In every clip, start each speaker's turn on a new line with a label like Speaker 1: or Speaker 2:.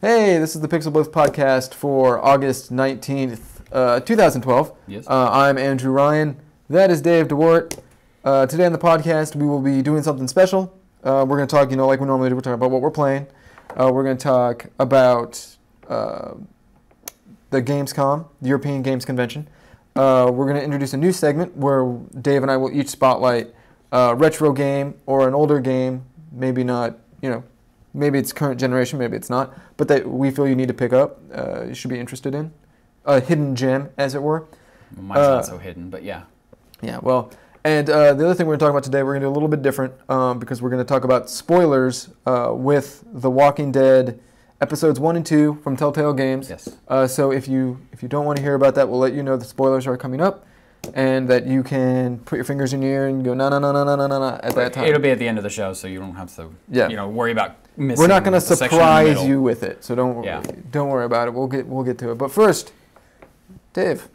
Speaker 1: Hey, this is the PixelBlipsPodcast for August 19th, 2012.
Speaker 2: Yes.
Speaker 1: I'm Andrew Ryan. That is Dave DeWart. Today on the podcast, we will be doing something special. We're going to talk, like we normally do, we're talking about what we're playing. We're going to talk about the Gamescom, the European Games Convention. We're going to introduce a new segment where Dave and I will each spotlight a retro game or an older game, maybe not, maybe it's current generation, maybe it's not, but that we feel you need to pick up, you should be interested in. A hidden gem, as it were.
Speaker 2: Well, mine's not so hidden, but yeah.
Speaker 1: Yeah, well, and the other thing we're going to talk about today, we're going to do a little bit different because we're going to talk about spoilers with The Walking Dead episodes 1 and 2 from Telltale Games.
Speaker 2: Yes.
Speaker 1: So if you don't want to hear about that, we'll let you know the spoilers are coming up, and that you can put your fingers in your ear and go no at that time.
Speaker 2: It'll be at the end of the show, so you don't have to worry about missing.
Speaker 1: We're not going to surprise you with it, so don't worry about it. We'll get to it. But first, Dave,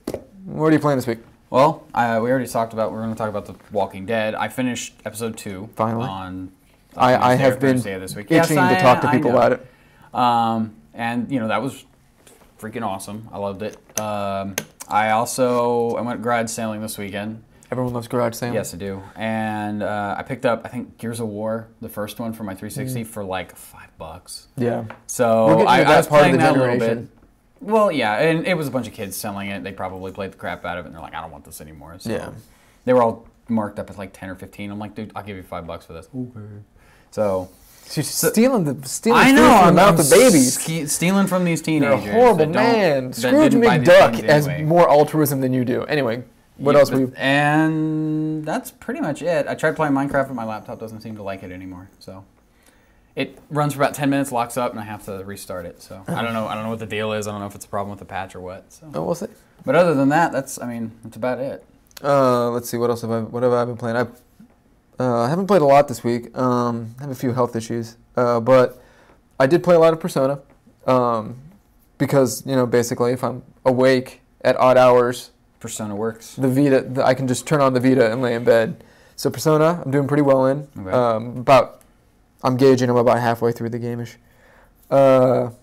Speaker 1: what are you playing this week?
Speaker 2: Well, we already talked about. We're going to talk about The Walking Dead. I finished episode 2
Speaker 1: finally
Speaker 2: on.
Speaker 1: I have been
Speaker 2: this week.
Speaker 1: itching to talk to people about it.
Speaker 2: And that was freaking awesome. I loved it. I went garage sailing this weekend.
Speaker 1: Everyone loves garage sailing.
Speaker 2: Yes, I do. And I picked up, I think, Gears of War, the first one for my 360 for like $5.
Speaker 1: Yeah.
Speaker 2: So I was playing that a little bit.
Speaker 1: generation.
Speaker 2: Well, yeah, and it was a bunch of kids selling it. They probably played the crap out of it, and they're like, I don't want this anymore. So
Speaker 1: Yeah.
Speaker 2: they were all marked up at like 10 or 15. I'm like, dude, I'll give you $5 for this. Okay. So
Speaker 1: She's stealing
Speaker 2: I
Speaker 1: food
Speaker 2: know,
Speaker 1: from the mouth of babies.
Speaker 2: stealing from these teenagers.
Speaker 1: You're a horrible man. Scrooge McDuck has more altruism than you do. Anyway, what else were you...
Speaker 2: And that's pretty much it. I tried playing Minecraft, but my laptop doesn't seem to like it anymore. So it runs for about 10 minutes, locks up, and I have to restart it. So I don't know what the deal is. I don't know if it's a problem with the patch or what. So.
Speaker 1: Oh, we'll see.
Speaker 2: But other than that, that's about it.
Speaker 1: Let's see. What have I been playing? I haven't played a lot this week. I have a few health issues. But I did play a lot of Persona. Because, basically, if I'm awake at odd hours...
Speaker 2: Persona works.
Speaker 1: The Vita, I can just turn on the Vita and lay in bed. So Persona, I'm doing pretty well in.
Speaker 2: Okay.
Speaker 1: I'm gauging I'm about halfway through the game-ish. Let's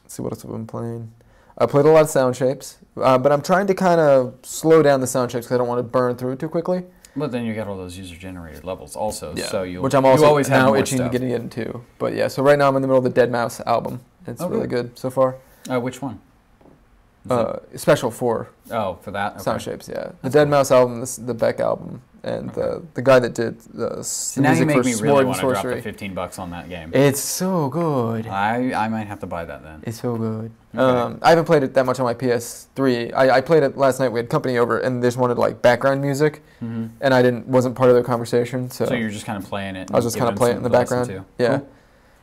Speaker 1: see what else have I been playing. I played a lot of sound shapes, but I'm trying to kind of slow down the sound shapes because I don't want to burn through it too quickly.
Speaker 2: But then you get all those user-generated levels also,
Speaker 1: yeah.
Speaker 2: so
Speaker 1: which I'm also
Speaker 2: always have
Speaker 1: now
Speaker 2: more
Speaker 1: itching
Speaker 2: stuff.
Speaker 1: to get into. But yeah, so right now I'm in the middle of the Dead Mouse album. It's really good so far.
Speaker 2: Which one?
Speaker 1: Special for
Speaker 2: for that? Okay.
Speaker 1: sound shapes, yeah. The Dead Mouse album, the Beck album, and the guy that did the
Speaker 2: now
Speaker 1: music
Speaker 2: you make
Speaker 1: for
Speaker 2: me
Speaker 1: Sword
Speaker 2: really
Speaker 1: and
Speaker 2: want to drop
Speaker 1: Sorcery.
Speaker 2: the $15 on that game.
Speaker 1: It's so good.
Speaker 2: I might have to buy that then.
Speaker 1: It's so good.
Speaker 2: Okay.
Speaker 1: I haven't played it that much on my PS3. I played it last night. We had company over, and they just wanted background music, and I wasn't part of their conversation. So
Speaker 2: you're just kind of playing it.
Speaker 1: I was just kind of playing it in the background.
Speaker 2: Too.
Speaker 1: Yeah.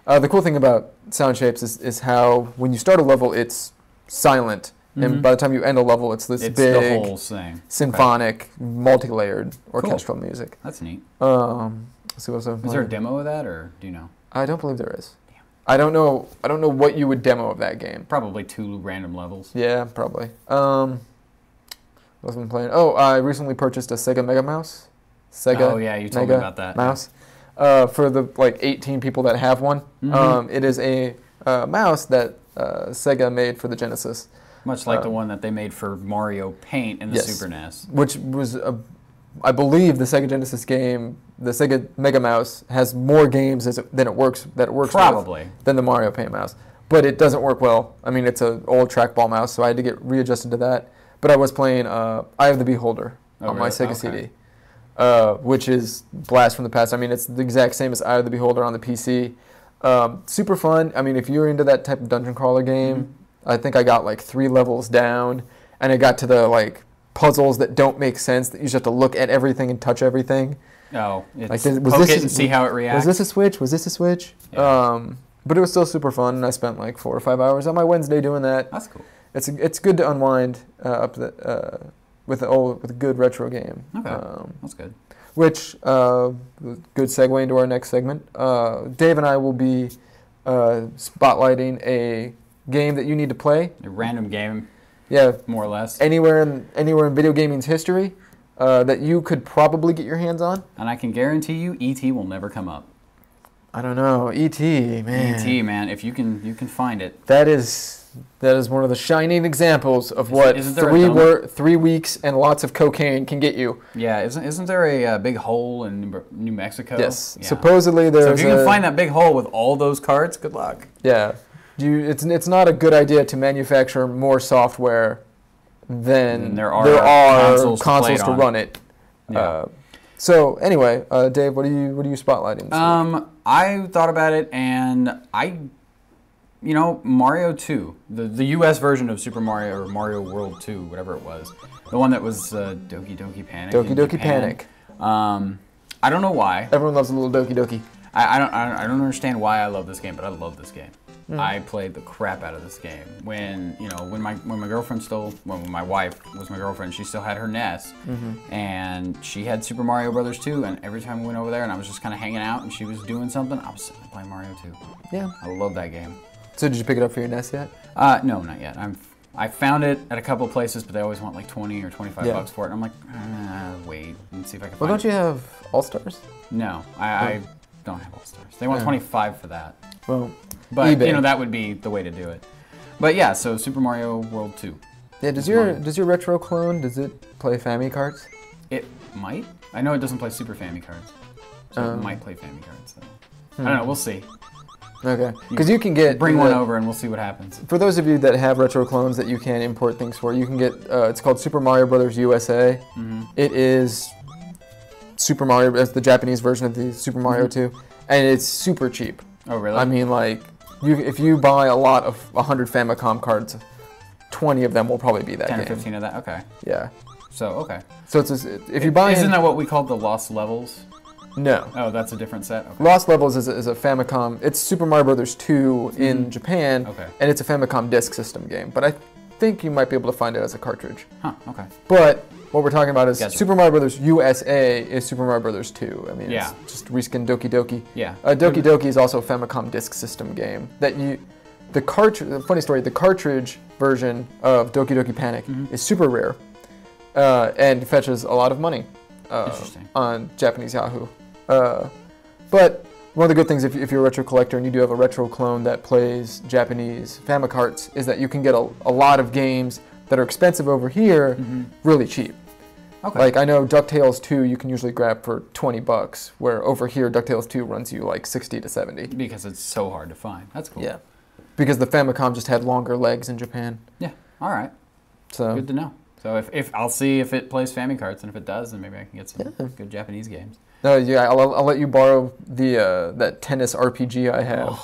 Speaker 2: Cool.
Speaker 1: The cool thing about sound shapes is how when you start a level, it's silent. And by the time you end a level, it's big,
Speaker 2: the whole thing.
Speaker 1: symphonic, multi-layered orchestral music.
Speaker 2: That's neat.
Speaker 1: Let's see what's
Speaker 2: Is there a demo of that, or do you know?
Speaker 1: I don't believe there is.
Speaker 2: Damn.
Speaker 1: I don't know what you would demo of that game.
Speaker 2: Probably 2 random levels.
Speaker 1: Yeah, probably. What else have I been playing? Oh, I recently purchased a Sega Mega Mouse.
Speaker 2: Oh yeah, you told me about that.
Speaker 1: Mouse. For the 18 people that have one. It is a mouse that Sega made for the Genesis.
Speaker 2: Much like the one that they made for Mario Paint in the Super NES.
Speaker 1: Which was, I believe, the Sega Genesis game, the Sega Mega Mouse, has more games than it works
Speaker 2: Probably.
Speaker 1: with than the Mario Paint mouse. But it doesn't work well. I mean, it's an old trackball mouse, so I had to get readjusted to that. But I was playing Eye of the Beholder on my Sega CD, which is blast from the past. I mean, it's the exact same as Eye of the Beholder on the PC. Super fun. I mean, if you're into that type of dungeon crawler game, I think I got 3 levels down, and I got to the puzzles that don't make sense, that you just have to look at everything and touch everything.
Speaker 2: Oh, poke it and see how it reacts.
Speaker 1: Was this a switch? Was this a switch?
Speaker 2: Yeah.
Speaker 1: But it was still super fun, and I spent 4 or 5 hours on my Wednesday doing that.
Speaker 2: That's cool.
Speaker 1: It's good to unwind with a good retro game.
Speaker 2: Okay, that's good.
Speaker 1: Which good segue into our next segment. Dave and I will be spotlighting a game that you need to play.
Speaker 2: A random game.
Speaker 1: Yeah.
Speaker 2: More or less.
Speaker 1: Anywhere in video gaming's history that you could probably get your hands on.
Speaker 2: And I can guarantee you, E.T. will never come up.
Speaker 1: I don't know. E.T., man.
Speaker 2: E.T., man. If you can find it.
Speaker 1: That is one of the shining examples of what
Speaker 2: isn't there
Speaker 1: 3 weeks and lots of cocaine can get you.
Speaker 2: Yeah, isn't there a big hole in New Mexico?
Speaker 1: Yes.
Speaker 2: Yeah.
Speaker 1: Supposedly there's.
Speaker 2: So if you can find that big hole with all those cards, good luck.
Speaker 1: Yeah. It's not a good idea to manufacture more software than there are consoles to run it.
Speaker 2: Yeah.
Speaker 1: So anyway, Dave, what are you spotlighting this week?
Speaker 2: I thought about it, and Mario 2, the U.S. version of Super Mario or Mario World 2, whatever it was, the one that was Doki Doki Panic.
Speaker 1: Doki Doki Panic.
Speaker 2: I don't know why.
Speaker 1: Everyone loves a little Doki Doki.
Speaker 2: I don't understand why I love this game, but I love this game. I played the crap out of this game when my girlfriend when my wife was my girlfriend, she still had her NES, and she had Super Mario Brothers 2, and every time we went over there and I was just kind of hanging out and she was doing something, I was sitting there playing Mario 2.
Speaker 1: Yeah,
Speaker 2: I love that game.
Speaker 1: So did you pick it up for your NES yet?
Speaker 2: No, not yet. I found it at a couple of places, but they always want like 20 or 25 bucks for it. And I'm like, wait and see if I can find it.
Speaker 1: Well, don't you have All-Stars?
Speaker 2: No, I don't have All-Stars. They want 25 for that.
Speaker 1: Well,
Speaker 2: but
Speaker 1: eBay.
Speaker 2: That would be the way to do it. But yeah, so Super Mario World 2.
Speaker 1: Yeah, does your retro clone, does it play Family cards?
Speaker 2: It might. I know it doesn't play Super Family cards. So it might play Family cards. So. I don't know, we'll see.
Speaker 1: Okay, because you can get...
Speaker 2: Bring one over and we'll see what happens.
Speaker 1: For those of you that have retro clones that you can import things for, you can get, it's called Super Mario Brothers USA. It is Super Mario, as the Japanese version of the Super Mario 2, and it's super cheap.
Speaker 2: Oh, really?
Speaker 1: I mean, like, if you buy a lot of 100 Famicom cards, 20 of them will probably be that
Speaker 2: 10
Speaker 1: game.
Speaker 2: or 15 of that? Okay.
Speaker 1: Yeah.
Speaker 2: So, okay.
Speaker 1: So if you buy...
Speaker 2: Isn't that what we call the Lost Levels?
Speaker 1: No.
Speaker 2: Oh, that's a different set? Okay.
Speaker 1: Lost Levels is a Famicom... It's Super Mario Brothers 2 in Japan, and it's a Famicom Disk System game. But I think you might be able to find it as a cartridge.
Speaker 2: Huh, okay.
Speaker 1: But what we're talking about is Super Mario Brothers USA is Super Mario Brothers 2. I mean, it's just reskin Doki Doki.
Speaker 2: Yeah.
Speaker 1: Doki Doki is also a Famicom Disk System game. Funny story, the cartridge version of Doki Doki Panic is super rare and fetches a lot of money on Japanese Yahoo. But one of the good things if you're a retro collector and you do have a retro clone that plays Japanese Famicarts is that you can get a lot of games that are expensive over here really cheap.
Speaker 2: Okay.
Speaker 1: Like I know DuckTales 2 you can usually grab for $20, where over here DuckTales 2 runs you like 60 to 70.
Speaker 2: Because it's so hard to find. That's cool.
Speaker 1: Yeah. Because the Famicom just had longer legs in Japan.
Speaker 2: Yeah. All right.
Speaker 1: So
Speaker 2: good to know. So if I'll see if it plays Famicarts, and if it does, then maybe I can get some good Japanese games.
Speaker 1: No, yeah, I'll let you borrow the that tennis RPG I have.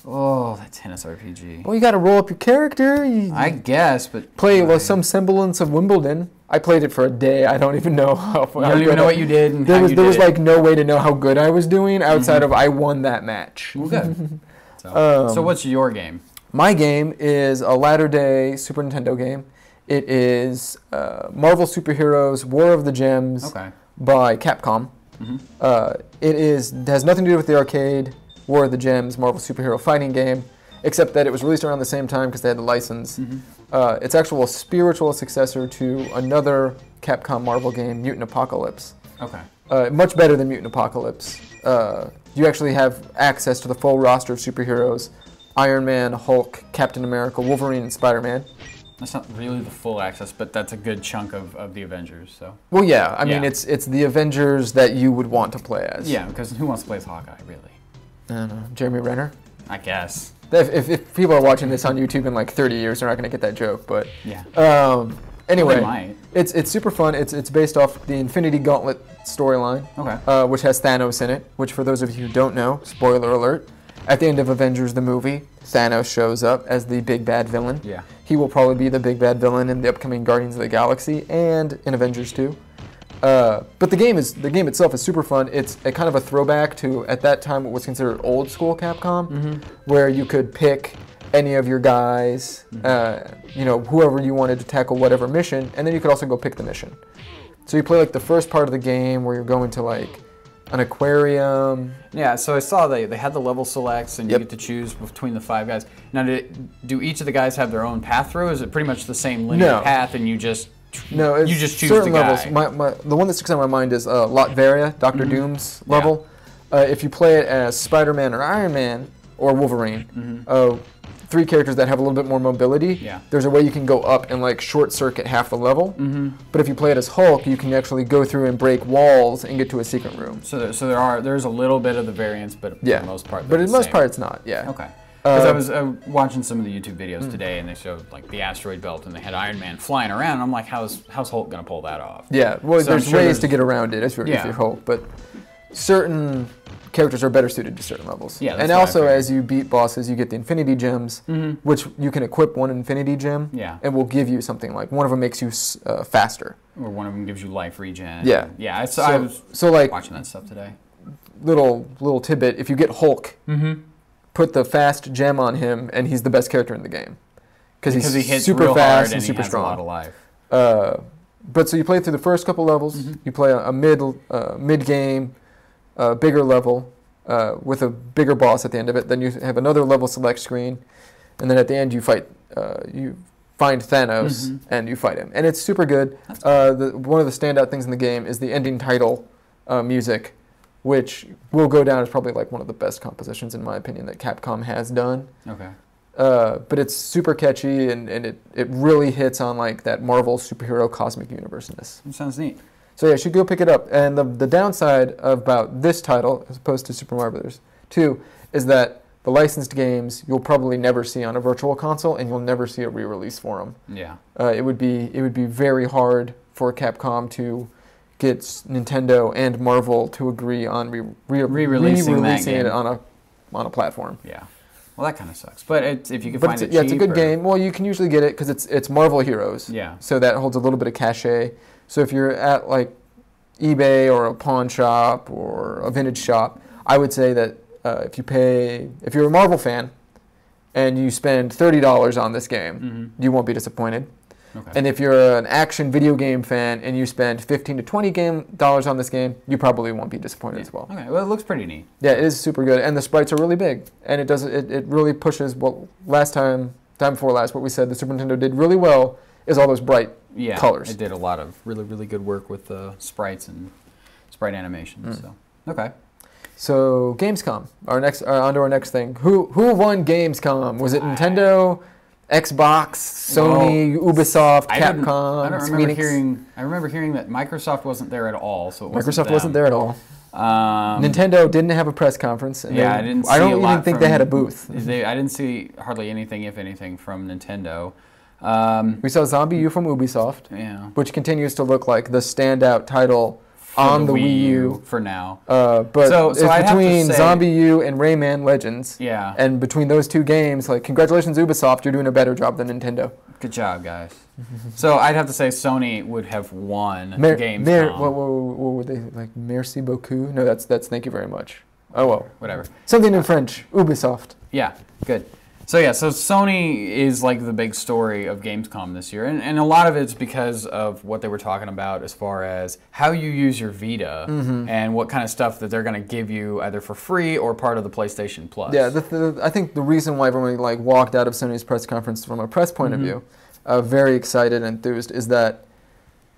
Speaker 2: Oh, that tennis RPG.
Speaker 1: Well, you got to roll up your character.
Speaker 2: I guess, but
Speaker 1: play some semblance of Wimbledon. I played it for a day. I don't even know how.
Speaker 2: You don't even know what you did. And
Speaker 1: there was like no way to know how good I was doing outside of I won that match.
Speaker 2: Well, good. So what's your game?
Speaker 1: My game is a latter-day Super Nintendo game. It is Marvel Superheroes War of the Gems by Capcom. It has nothing to do with the arcade War of the Gems Marvel Superhero fighting game, except that it was released around the same time because they had the license. It's actually a spiritual successor to another Capcom Marvel game, Mutant Apocalypse.
Speaker 2: Okay.
Speaker 1: Much better than Mutant Apocalypse. You actually have access to the full roster of superheroes: Iron Man, Hulk, Captain America, Wolverine, and Spider-Man.
Speaker 2: That's not really the full access, but that's a good chunk of the Avengers. So.
Speaker 1: Well, yeah. I mean, it's the Avengers that you would want to play as.
Speaker 2: Yeah, because who wants to play as Hawkeye, really?
Speaker 1: I don't know. Jeremy Renner?
Speaker 2: I guess.
Speaker 1: If people are watching this on YouTube in like 30 years, they're not going to get that joke. But
Speaker 2: yeah.
Speaker 1: Anyway,
Speaker 2: they might.
Speaker 1: It's super fun. It's based off the Infinity Gauntlet storyline, which has Thanos in it. Which, for those of you who don't know, spoiler alert, at the end of Avengers the movie, Thanos shows up as the big bad villain.
Speaker 2: Yeah.
Speaker 1: He will probably be the big bad villain in the upcoming Guardians of the Galaxy and in Avengers 2. But the game itself is super fun. It's a kind of a throwback to, at that time, what was considered old school Capcom, where you could pick any of your guys, whoever you wanted to tackle whatever mission, and then you could also go pick the mission. So you play like the first part of the game where you're going to like an aquarium.
Speaker 2: Yeah, so I saw they had the level selects, and you get to choose between the 5 guys. Now, do each of the guys have their own path through? Or is it pretty much the same linear path, and you just choose
Speaker 1: certain
Speaker 2: the guy?
Speaker 1: levels. The one that sticks on my mind is Latveria, Doctor Doom's level. if you play it as Spider-Man or Iron Man or Wolverine, 3 characters that have a little bit more mobility, there's a way you can go up and like short circuit half the level. But if you play it as Hulk, you can actually go through and break walls and get to a secret room.
Speaker 2: So there's a little bit of the variance, but for the most part,
Speaker 1: but in most part it's not. Yeah.
Speaker 2: Okay. Because I was watching some of the YouTube videos today, and they showed like the asteroid belt, and they had Iron Man flying around. And I'm like, how's Hulk gonna pull that off?
Speaker 1: Yeah. Well, so there's ways to get around it if you're Hulk, but certain characters are better suited to certain levels. Yeah. And also, as you beat bosses, you get the Infinity Gems, which you can equip one Infinity Gem, and will give you something like one of them makes you faster,
Speaker 2: or one of them gives you life regen.
Speaker 1: Yeah.
Speaker 2: Yeah. I was like watching that stuff today.
Speaker 1: Little tidbit: if you get Hulk. Put the fast gem on him, and he's the best character in the game because he hits super real fast and super strong. He has a lot of life. But so you play through the first couple levels. You play a mid game, bigger level with a bigger boss at the end of it. Then you have another level select screen, and then at the end you find Thanos and you fight him, and it's super good. One of the standout things in the game is the ending title music, which will go down as probably like one of the best compositions, in my opinion, that Capcom has done. Okay. But it's super catchy, and it really hits on like that Marvel superhero cosmic universe-ness.
Speaker 2: That sounds neat.
Speaker 1: So yeah, you should go pick it up. And the downside about this title, as opposed to Super Mario Bros. 2, is that the licensed games you'll probably never see on a virtual console, and you'll never see a re-release for them. Yeah. It would be very hard for Capcom to get Nintendo and Marvel to agree on re-releasing it on a platform. Yeah.
Speaker 2: Well, that kind of sucks. But if you can find it cheap.
Speaker 1: Yeah, it's a good game. Well, you can usually get it because it's Marvel Heroes. Yeah. So that holds a little bit of cachet. So if you're at like eBay or a pawn shop or a vintage shop, I would say that if you're a Marvel fan and you spend $30 on this game, you won't be disappointed. Okay. And if you're an action video game fan and you spend $15 to $20 on this game, you probably won't be disappointed as well.
Speaker 2: Okay, well, it looks pretty neat.
Speaker 1: Yeah, it is super good, and the sprites are really big, and it really pushes what time before last, what we said the Super Nintendo did really well is all those bright colors.
Speaker 2: It did a lot of really, really good work with the sprites and sprite animations. So okay.
Speaker 1: So Gamescom, onto our next thing. Who won Gamescom? Was it Nintendo? Xbox, Sony, Ubisoft, Capcom.
Speaker 2: I remember hearing that Microsoft wasn't there at all. So
Speaker 1: Microsoft wasn't there at all. Nintendo didn't have a press conference. And
Speaker 2: I didn't.
Speaker 1: I don't even think they had a booth.
Speaker 2: I didn't see hardly anything, if anything, from Nintendo.
Speaker 1: We saw Zombie U from Ubisoft, which continues to look like the standout title on the Wii U
Speaker 2: for now.
Speaker 1: But it's between Zombie U and Rayman Legends. Yeah. And between those two games, like, congratulations, Ubisoft, you're doing a better job than Nintendo.
Speaker 2: Good job, guys. So I'd have to say Sony would have won Gamescom.
Speaker 1: What were they, like, merci beaucoup? No, that's thank you very much. Oh, well.
Speaker 2: Whatever.
Speaker 1: Something in French. Ubisoft.
Speaker 2: Yeah, good. So Sony is like the big story of Gamescom this year, and a lot of it's because of what they were talking about as far as how you use your Vita and what kind of stuff that they're going to give you either for free or part of the PlayStation Plus.
Speaker 1: Yeah, I think the reason why everyone walked out of Sony's press conference from a press point of view, very excited and enthused, is that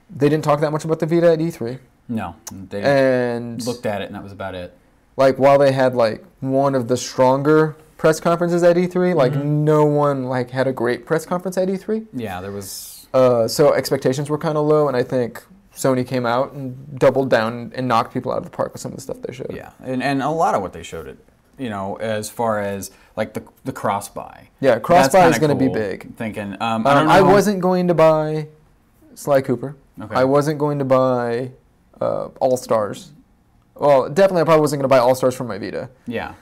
Speaker 1: they didn't talk that much about the Vita at E3.
Speaker 2: No, they looked at it and that was about it.
Speaker 1: Like, while they had one of the stronger press conferences at E3, no one had a great press conference at E3.
Speaker 2: Yeah, there was.
Speaker 1: So expectations were kind of low, and I think Sony came out and doubled down and knocked people out of the park with some of the stuff they showed.
Speaker 2: Yeah, and a lot of what they showed as far as the cross-buy.
Speaker 1: Yeah, cross-buy is going to be big.
Speaker 2: Thinking,
Speaker 1: I wasn't going to buy Sly Cooper. Okay. I wasn't going to buy All Stars. Well, definitely, I probably wasn't going to buy All Stars for my Vita. Yeah.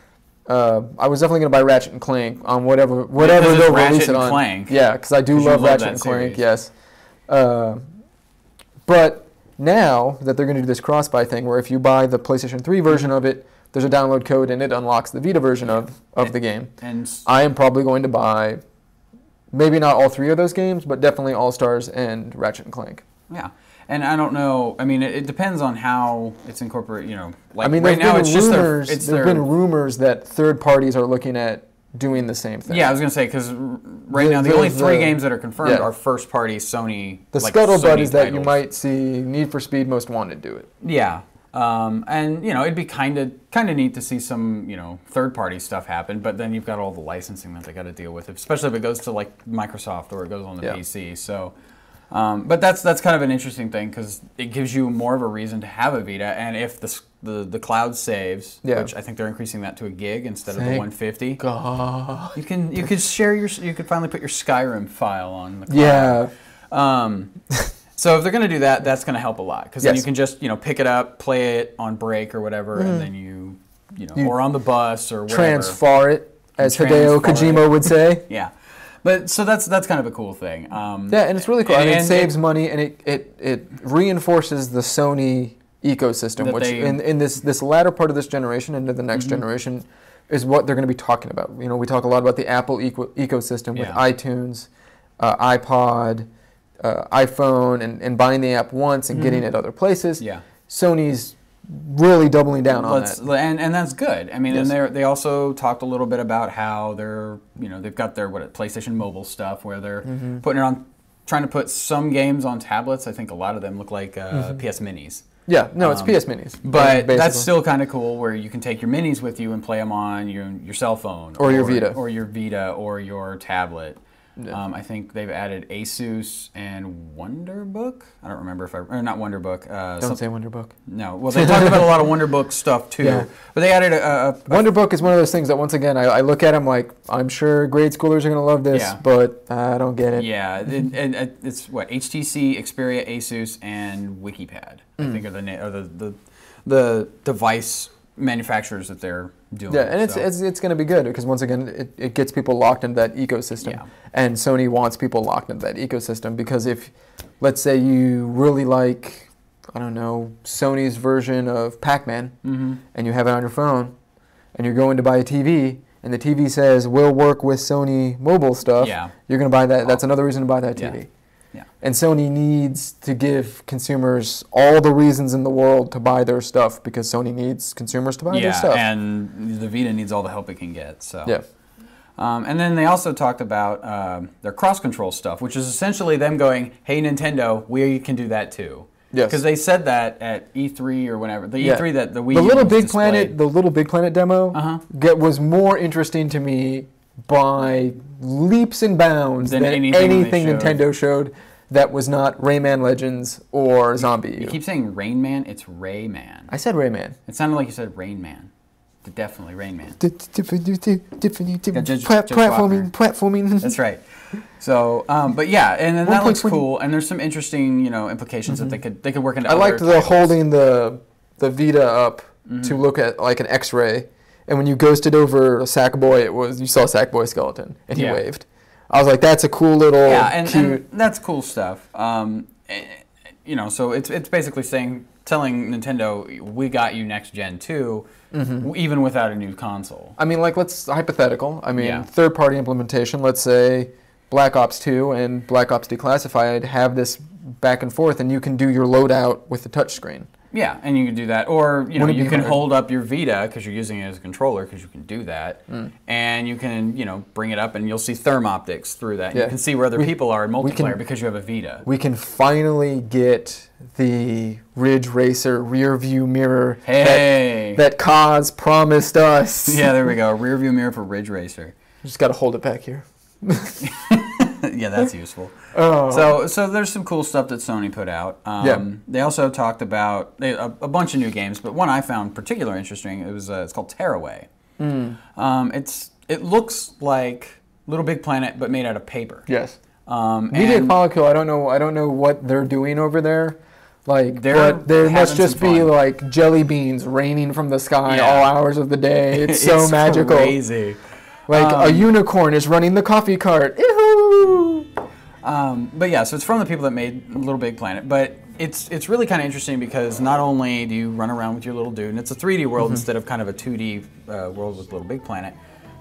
Speaker 1: I was definitely going to buy Ratchet and Clank on whatever they'll release it on.
Speaker 2: Clank.
Speaker 1: Yeah, because I do love Ratchet and Clank. Yes. But now that they're going to do this cross-buy thing, where if you buy the PlayStation 3 version of it, there's a download code and it unlocks the Vita version of the game. And I am probably going to buy maybe not all three of those games, but definitely All Stars and Ratchet and Clank.
Speaker 2: Yeah. And I don't know. I mean, it depends on how it's incorporated. Right now it's just
Speaker 1: there've been rumors that third parties are looking at doing the same thing.
Speaker 2: Yeah, I was going to say, because right now the only three games that are confirmed are first-party Sony.
Speaker 1: The scuttlebutt is that you might see Need for Speed Most Wanted do it.
Speaker 2: Yeah, And it'd be kind of neat to see some third-party stuff happen, but then you've got all the licensing that they got to deal with, especially if it goes to like Microsoft or it goes on the PC. So, but that's kind of an interesting thing because it gives you more of a reason to have a Vita, and if the cloud saves, which I think they're increasing that to a gig instead of the 150.
Speaker 1: God.
Speaker 2: You could share you could finally put your Skyrim file on the cloud.
Speaker 1: Yeah.
Speaker 2: So if they're going to do that, that's going to help a lot because then you can just pick it up, play it on break or whatever, and then you or on the bus or whatever.
Speaker 1: Transfer it, as Hideo Kojima would say.
Speaker 2: Yeah, but so that's kind of a cool thing.
Speaker 1: And it's really cool. It saves money and it reinforces the Sony ecosystem, which in this latter part of this generation into the next generation is what they're going to be talking about. We talk a lot about the Apple ecosystem with iTunes, iPod, iPhone, and buying the app once and getting it other places. Yeah. Sony's really doubling down on that.
Speaker 2: And that's good. I mean, and they also talked a little bit about how they're, they've got their PlayStation Mobile stuff where they're putting it on, trying to put some games on tablets. I think a lot of them look like PS Minis.
Speaker 1: Yeah, no, it's PS Minis.
Speaker 2: But that's still kind of cool where you can take your Minis with you and play them on your cell phone.
Speaker 1: Or your Vita.
Speaker 2: Or your Vita or your tablet.
Speaker 1: Yeah.
Speaker 2: I think they've added Asus and Wonderbook. I don't remember or not Wonderbook.
Speaker 1: Don't say Wonderbook.
Speaker 2: No. Well, they talked about a lot of Wonderbook stuff too. Yeah. But they added
Speaker 1: Wonderbook is one of those things that once again I look at them like I'm sure grade schoolers are going to love this, but I don't get it.
Speaker 2: Yeah, it's what HTC, Xperia, Asus, and WikiPad. I think are the device manufacturers that they're doing.
Speaker 1: Yeah, and it's going to be good because once again it gets people locked into that ecosystem, and Sony wants people locked into that ecosystem because if, let's say, you really like, I don't know, Sony's version of Pac-Man, and you have it on your phone, and you're going to buy a TV, and the TV says we'll work with Sony mobile stuff, you're going to buy that. That's another reason to buy that TV. Yeah. And Sony needs to give consumers all the reasons in the world to buy their stuff because Sony needs consumers to buy their stuff.
Speaker 2: And the Vita needs all the help it can get. So. Yeah. And then they also talked about their cross-control stuff, which is essentially them going, hey, Nintendo, we can do that too. Yes. Because they said that at E3 or whenever. The E3 that the Wii U
Speaker 1: the Little Big Planet demo was more interesting to me by leaps and bounds than anything Nintendo showed that was not Rayman Legends or Zombie U.
Speaker 2: You keep saying Rain Man, it's Rayman.
Speaker 1: I said Rayman.
Speaker 2: It sounded like you said Rain Man. Definitely Rain Man.
Speaker 1: Platforming.
Speaker 2: That's right. So, but yeah, and then that looks cool, and there's some interesting, implications that they could work into.
Speaker 1: I liked the holding the Vita up to look at like an X-ray. And when you ghosted over Sackboy, you saw Sackboy's skeleton, and he waved. I was like, that's a cool little cute.
Speaker 2: And that's cool stuff. So it's basically telling Nintendo, we got you next gen too, even without a new console.
Speaker 1: I mean, let's hypothetical. Third-party implementation. Let's say Black Ops 2 and Black Ops Declassified have this back and forth, and you can do your loadout with the touchscreen.
Speaker 2: Yeah, and you can do that. Or, you can hold up your Vita, because you're using it as a controller, because you can do that. And you can, bring it up, and you'll see thermoptics through that. Yeah. You can see where other people are in multiplayer because you have a Vita.
Speaker 1: We can finally get the Ridge Racer rear view mirror that Kaz promised us.
Speaker 2: Yeah, there we go. A rear view mirror for Ridge Racer.
Speaker 1: Just got to hold it back here.
Speaker 2: Yeah, that's useful. So there's some cool stuff that Sony put out. They also talked about a bunch of new games, but one I found particularly interesting. It's called Tearaway. It looks like Little Big Planet, but made out of paper.
Speaker 1: Yes. Media Molecule. I don't know what they're doing over there. There must just be like jelly beans raining from the sky all hours of the day. It's so magical.
Speaker 2: Crazy.
Speaker 1: A unicorn is running the coffee cart. Ew!
Speaker 2: But yeah, so it's from the people that made Little Big Planet. But it's really kind of interesting because not only do you run around with your little dude, and it's a 3D world instead of kind of a 2D world with Little Big Planet,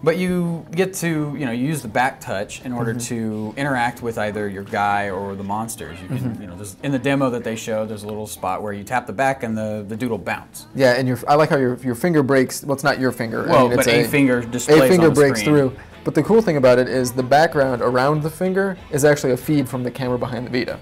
Speaker 2: but you get to use the back touch in order to interact with either your guy or the monsters. You can in the demo that they showed, there's a little spot where you tap the back and the dude will bounce.
Speaker 1: Yeah, and I like how your finger breaks. Well, it's not your finger.
Speaker 2: Well, but a finger displays on the screen.
Speaker 1: A finger breaks through. But the cool thing about it is the background around the finger is actually a feed from the camera behind the Vita.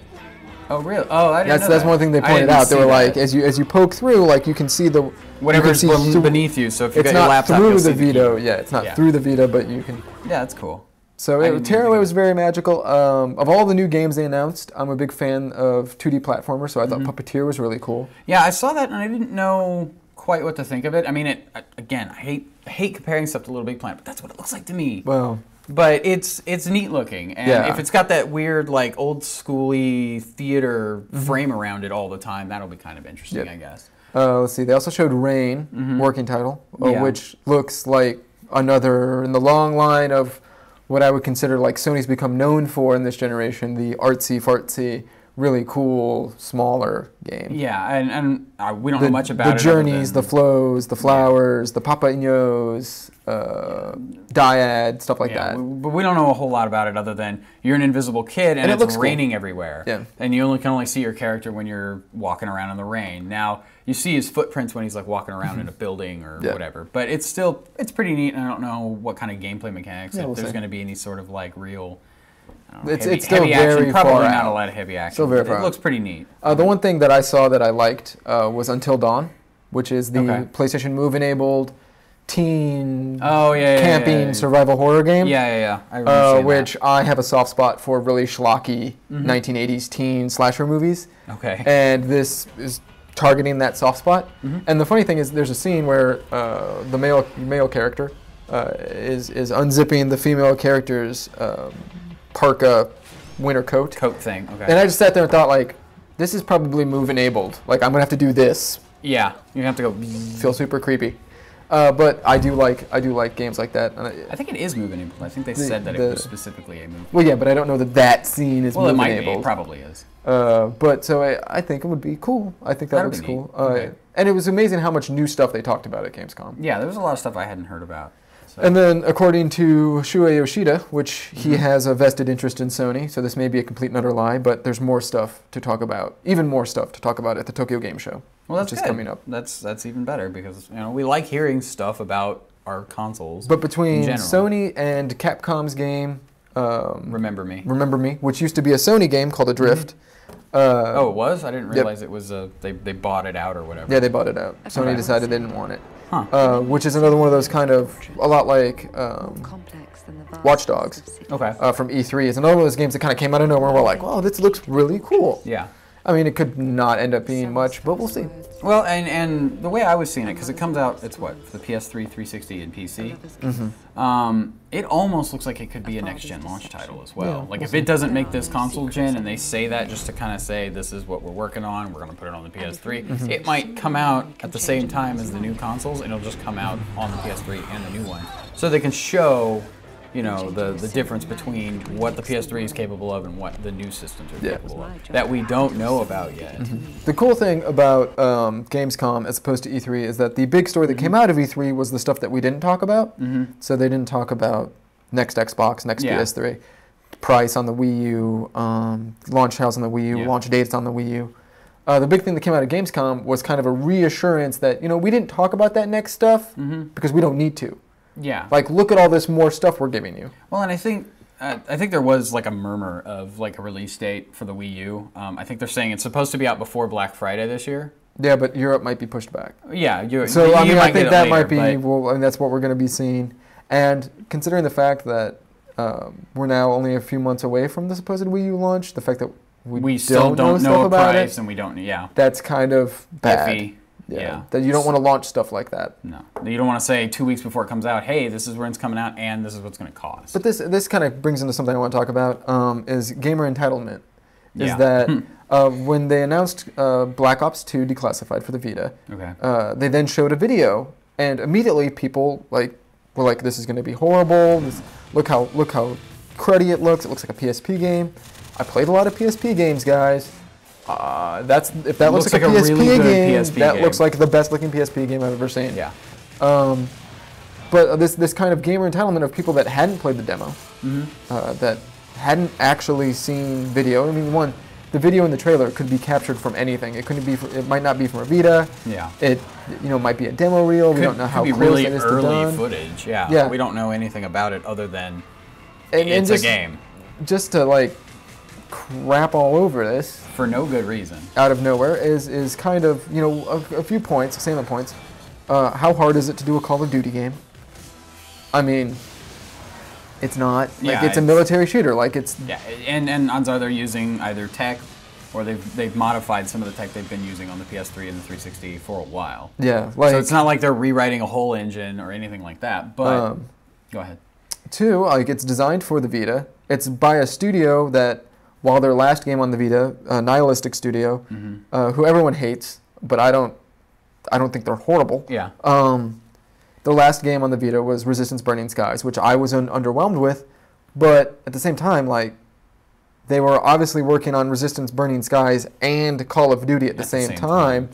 Speaker 2: Oh, really? Oh, I didn't know
Speaker 1: That's
Speaker 2: that.
Speaker 1: one thing they
Speaker 2: I
Speaker 1: pointed
Speaker 2: didn't
Speaker 1: out. They
Speaker 2: see
Speaker 1: were
Speaker 2: that.
Speaker 1: like, as you poke through, like you can see the
Speaker 2: whatever's beneath you. So if you
Speaker 1: it's
Speaker 2: got your
Speaker 1: not
Speaker 2: laptop,
Speaker 1: through
Speaker 2: you'll
Speaker 1: the
Speaker 2: see
Speaker 1: Vita.
Speaker 2: keyboard.
Speaker 1: Yeah, it's not through the Vita, but you can.
Speaker 2: Yeah, that's cool.
Speaker 1: So Tearaway was very magical. Of all the new games they announced, I'm a big fan of 2D platformers, so I thought Puppeteer was really cool.
Speaker 2: Yeah, I saw that and I didn't know quite what to think of it. I mean, again, I hate comparing stuff to Little Big Planet, but that's what it looks like to me.
Speaker 1: Well,
Speaker 2: but it's neat looking, and if it's got that weird like old schooly theater frame around it all the time, that'll be kind of interesting, I guess.
Speaker 1: Let's see. They also showed Rain, working title, which looks like another in the long line of what I would consider like Sony's become known for in this generation, the artsy-fartsy, really cool, smaller game.
Speaker 2: Yeah, and we don't know much about it.
Speaker 1: The journeys, the flows, the flowers, the papaños, dyad, stuff like that.
Speaker 2: But we don't know a whole lot about it other than you're an invisible kid and it's raining everywhere.
Speaker 1: Yeah.
Speaker 2: And you can only see your character when you're walking around in the rain. Now, you see his footprints when he's like walking around in a building or whatever. But it's pretty neat, and I don't know what kind of gameplay mechanics, if there's going to be any sort of like real...
Speaker 1: It's still
Speaker 2: heavy
Speaker 1: very
Speaker 2: action. Probably
Speaker 1: far
Speaker 2: not
Speaker 1: out.
Speaker 2: a lot of heavy action.
Speaker 1: Still very far
Speaker 2: It looks pretty neat.
Speaker 1: The one thing that I saw that I liked was Until Dawn, which is the PlayStation Move-enabled teen camping survival horror game.
Speaker 2: Yeah. I remember seeing
Speaker 1: which I have a soft spot for really schlocky 1980s teen slasher movies.
Speaker 2: Okay.
Speaker 1: And this is targeting that soft spot. And the funny thing is there's a scene where the male character is unzipping the female character's parka winter coat
Speaker 2: thing. Okay.
Speaker 1: And I just sat there and thought, like, this is probably Move enabled. Like, I'm gonna have to do this.
Speaker 2: Yeah, you have to go.
Speaker 1: Feel super creepy. But I do like games like that. And
Speaker 2: I think it is Move enabled. I think they said that it was specifically a Move.
Speaker 1: Well, yeah, but I don't know that scene is Move enabled.
Speaker 2: Well, it might be. It probably is.
Speaker 1: But so I think it would be cool. I think that looks cool. And it was amazing how much new stuff they talked about at Gamescom.
Speaker 2: Yeah, there was a lot of stuff I hadn't heard about. So.
Speaker 1: And then, according to Shuei Yoshida, which he has a vested interest in Sony, so this may be a complete and utter lie, but there's more stuff to talk about, even more stuff to talk about at the Tokyo Game Show,
Speaker 2: which
Speaker 1: is coming up.
Speaker 2: That's even better because we like hearing stuff about our consoles.
Speaker 1: But between Sony and Capcom's game,
Speaker 2: Remember Me,
Speaker 1: which used to be a Sony game called Adrift.
Speaker 2: Oh, it was? I didn't realize it was. They bought it out or whatever.
Speaker 1: Yeah, they bought it out. Sony decided they didn't want it. Which is another one of those kind of, a lot like Watch Dogs from E3. It's another one of those games that kind of came out of nowhere and we're like, wow, this looks really cool.
Speaker 2: Yeah.
Speaker 1: I mean, it could not end up being much, but we'll see.
Speaker 2: Well, and the way I was seeing it, because it comes out, it's what, for the PS3, 360, and PC? It almost looks like it could be a next-gen launch title as well. Like, if it doesn't make this console gen, and they say that just to kind of say, this is what we're working on, we're going to put it on the PS3, it might come out at the same time as the new consoles, and it'll just come out on the PS3 and the new one. So they can show... the difference between what the PS3 is capable of and what the new systems are capable of that we don't know about yet.
Speaker 1: The cool thing about Gamescom as opposed to E3 is that the big story that came out of E3 was the stuff that we didn't talk about. So they didn't talk about next Xbox, next PS3, price on the Wii U, launch house on the Wii U, launch dates on the Wii U. The big thing that came out of Gamescom was kind of a reassurance that, we didn't talk about that next stuff because we don't need to.
Speaker 2: Yeah.
Speaker 1: Like, look at all this more stuff we're giving you.
Speaker 2: Well, and I think there was like a murmur of like a release date for the Wii U. I think they're saying it's supposed to be out before Black Friday this year.
Speaker 1: Yeah, but Europe might be pushed back.
Speaker 2: Yeah,
Speaker 1: I think that might be. Well, I mean, that's what we're going to be seeing. And considering the fact that we're now only a few months away from the supposed Wii U launch, the fact that we still don't know about price
Speaker 2: and we don't. Yeah.
Speaker 1: That's kind of bad.
Speaker 2: Iffy. Yeah.
Speaker 1: That you don't want to launch stuff like that.
Speaker 2: No. You don't want to say 2 weeks before it comes out, hey, this is when it's coming out and this is what's going to cost.
Speaker 1: But this kind of brings into something I want to talk about, is gamer entitlement. Is that when they announced Black Ops 2 Declassified for the Vita, they then showed a video, and immediately people were like, this is going to be horrible. Look how cruddy it looks. It looks like a PSP game. I played a lot of PSP games, guys. If that looks like a PSP
Speaker 2: really
Speaker 1: game,
Speaker 2: PSP
Speaker 1: that
Speaker 2: game.
Speaker 1: looks like the best looking PSP game I've ever seen.
Speaker 2: Yeah.
Speaker 1: But this kind of gamer entitlement of people that hadn't played the demo, that hadn't actually seen video. I mean, the video in the trailer could be captured from anything. It might not be from a Vita.
Speaker 2: Yeah.
Speaker 1: It might be a demo reel. We don't know how close
Speaker 2: really
Speaker 1: it is to
Speaker 2: early
Speaker 1: done.
Speaker 2: footage. Yeah. We don't know anything about it other than it's a game.
Speaker 1: Just to crap all over this
Speaker 2: for no good reason.
Speaker 1: Out of nowhere is kind of, you know, a few points, salient points. How hard is it to do a Call of Duty game? I mean, it's not. Like, it's a military shooter. Like, it's...
Speaker 2: Yeah, and odds are they're using either tech or they've modified some of the tech they've been using on the PS3 and the 360 for a while.
Speaker 1: Yeah. Like,
Speaker 2: so it's not like they're rewriting a whole engine or anything like that, but... go ahead.
Speaker 1: Two, like, it's designed for the Vita. It's by a studio that, while their last game on the Vita, Nihilistic Studio, who everyone hates, but I don't think they're horrible.
Speaker 2: Yeah.
Speaker 1: The last game on the Vita was Resistance Burning Skies, which I was underwhelmed with, but at the same time, like, they were obviously working on Resistance Burning Skies and Call of Duty at the same time,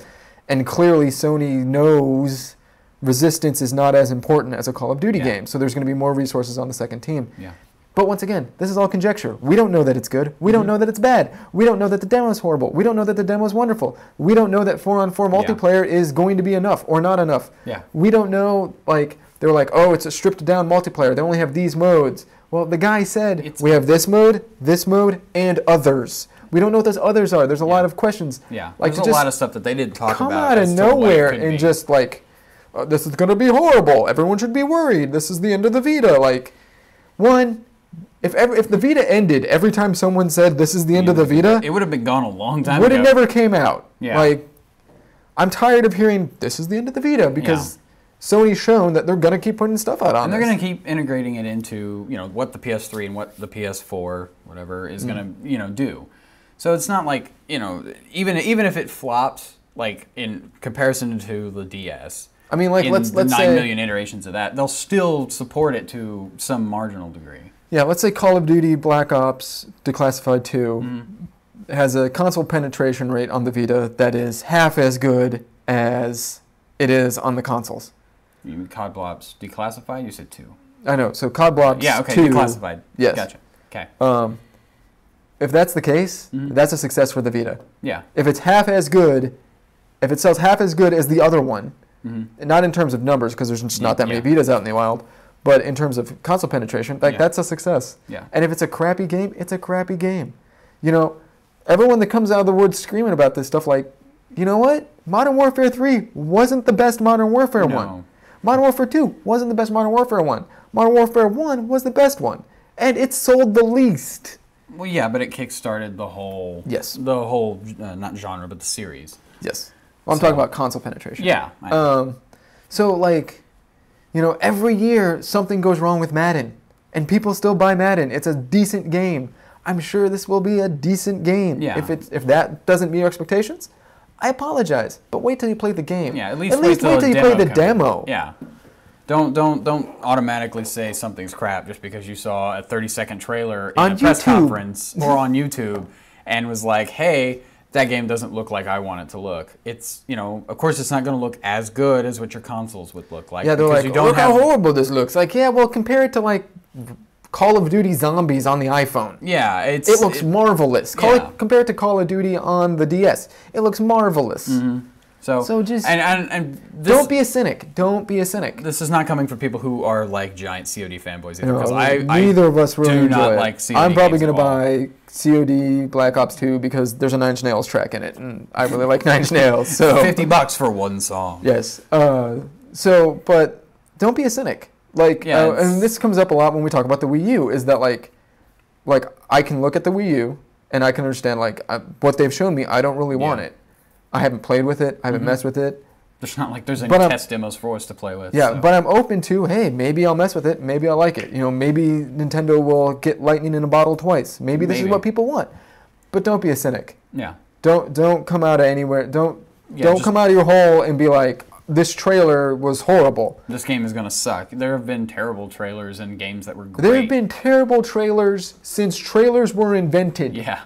Speaker 1: and clearly Sony knows Resistance is not as important as a Call of Duty game, so there's going to be more resources on the second team.
Speaker 2: Yeah.
Speaker 1: But once again, this is all conjecture. We don't know that it's good. We don't know that it's bad. We don't know that the demo is horrible. We don't know that the demo is wonderful. We don't know that 4-on-4 multiplayer is going to be enough or not enough.
Speaker 2: Yeah.
Speaker 1: We don't know, like, they're like, oh, it's a stripped down multiplayer. They only have these modes. Well, the guy said, we have this mode, and others. We don't know what those others are. There's a lot of questions.
Speaker 2: Yeah,
Speaker 1: like,
Speaker 2: there's a lot of stuff that they didn't talk about.
Speaker 1: Come out of nowhere and just, like, this is going to be horrible. Everyone should be worried. This is the end of the Vita. Like, one... If the Vita ended every time someone said this is the end of the Vita,
Speaker 2: it would have been gone a long time ago.
Speaker 1: Would have never came out.
Speaker 2: Yeah.
Speaker 1: Like, I'm tired of hearing this is the end of the Vita because Sony's shown that they're gonna keep putting stuff out on.
Speaker 2: And they're gonna keep integrating it into what the PS3 and what the PS4 whatever is gonna do. So it's not like even if it flops like in comparison to the DS.
Speaker 1: I mean, like let's say
Speaker 2: 9 million iterations of that, they'll still support it to some marginal degree.
Speaker 1: Yeah, let's say Call of Duty Black Ops Declassified 2 has a console penetration rate on the Vita that is half as good as it is on the consoles.
Speaker 2: You mean COD Blops Declassified? You said 2.
Speaker 1: I know. So COD Blops 2.
Speaker 2: Declassified.
Speaker 1: Yes.
Speaker 2: Gotcha. Okay.
Speaker 1: If that's the case, that's a success for the Vita.
Speaker 2: Yeah.
Speaker 1: If it's half as good, if it sells half as good as the other one, not in terms of numbers because there's just not that many Vitas out in the wild, but in terms of console penetration, that's a success.
Speaker 2: Yeah.
Speaker 1: And if it's a crappy game, it's a crappy game. Everyone that comes out of the woods screaming about this stuff, like, you know what? Modern Warfare 3 wasn't the best Modern Warfare 1. Modern Warfare 2 wasn't the best Modern Warfare 1. Modern Warfare 1 was the best one. And it sold the least.
Speaker 2: Well, yeah, but it kickstarted the whole...
Speaker 1: Yes.
Speaker 2: The whole, not genre, but the series.
Speaker 1: Yes. Well, I'm talking about console penetration.
Speaker 2: Yeah.
Speaker 1: So, like... every year something goes wrong with Madden, and people still buy Madden. It's a decent game. I'm sure this will be a decent game.
Speaker 2: Yeah.
Speaker 1: If that doesn't meet your expectations, I apologize. But wait till you play the game.
Speaker 2: Yeah, at least
Speaker 1: wait till you play the demo.
Speaker 2: Yeah. Don't automatically say something's crap just because you saw a 30-second trailer in a press conference or on YouTube and was like, hey, that game doesn't look like I want it to look. It's, of course it's not going to look as good as what your consoles would look like.
Speaker 1: Yeah, they're like, look how horrible this looks. Like, yeah, well, compare it to, like, Call of Duty Zombies on the iPhone.
Speaker 2: Yeah, it
Speaker 1: looks marvelous. Compare it to Call of Duty on the DS. It looks marvelous. So just
Speaker 2: and this,
Speaker 1: don't be a cynic. Don't be a cynic.
Speaker 2: This is not coming from people who are like giant COD fanboys either.
Speaker 1: Because neither of us really enjoy it.
Speaker 2: Like COD
Speaker 1: I'm probably going to buy COD Black Ops 2 because there's a Nine Inch Nails track in it, and I really like Nine Inch Nails. So
Speaker 2: $50 for one song.
Speaker 1: Yes. But don't be a cynic. Like, and this comes up a lot when we talk about the Wii U. Is that like I can look at the Wii U and I can understand what they've shown me. I don't really want it. I haven't played with it. I haven't messed with it.
Speaker 2: There's not like there's any test demos for us to play with.
Speaker 1: Yeah, but I'm open to, hey, maybe I'll mess with it. Maybe I'll like it. Maybe Nintendo will get lightning in a bottle twice. Maybe this is what people want. But don't be a cynic.
Speaker 2: Yeah.
Speaker 1: Don't come out of anywhere. Don't come out of your hole and be like, this trailer was horrible.
Speaker 2: This game is going to suck. There have been terrible trailers and games that were great.
Speaker 1: There have been terrible trailers since trailers were invented.
Speaker 2: Yeah.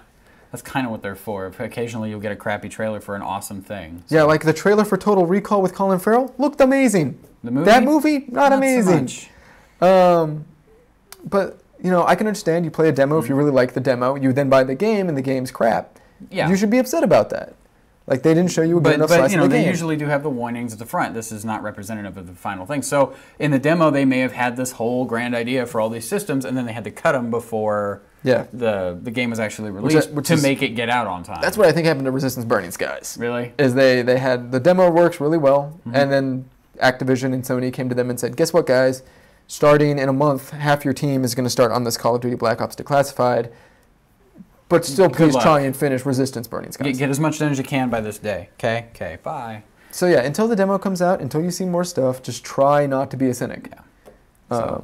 Speaker 2: That's kind of what they're for. Occasionally you'll get a crappy trailer for an awesome thing.
Speaker 1: So. Yeah, like the trailer for Total Recall with Colin Farrell looked amazing.
Speaker 2: The movie?
Speaker 1: That movie, not amazing.
Speaker 2: So much.
Speaker 1: But, I can understand you play a demo if you really like the demo. You then buy the game and the game's crap.
Speaker 2: Yeah.
Speaker 1: You should be upset about that. Like, they didn't show you a good enough slice of the game.
Speaker 2: They usually do have the warnings at the front. This is not representative of the final thing. So in the demo, they may have had this whole grand idea for all these systems, and then they had to cut them before
Speaker 1: Yeah.
Speaker 2: the game was actually released to make it get out on time.
Speaker 1: That's what I think happened to Resistance Burning Skies.
Speaker 2: Really?
Speaker 1: Is they had the demo works really well, and then Activision and Sony came to them and said, guess what, guys? Starting in a month, half your team is going to start on this Call of Duty Black Ops Declassified, but still please try and finish Resistance Burning Skies.
Speaker 2: Get as much done as you can by this day. Okay, bye.
Speaker 1: So yeah, until the demo comes out, until you see more stuff, just try not to be a cynic.
Speaker 2: Yeah.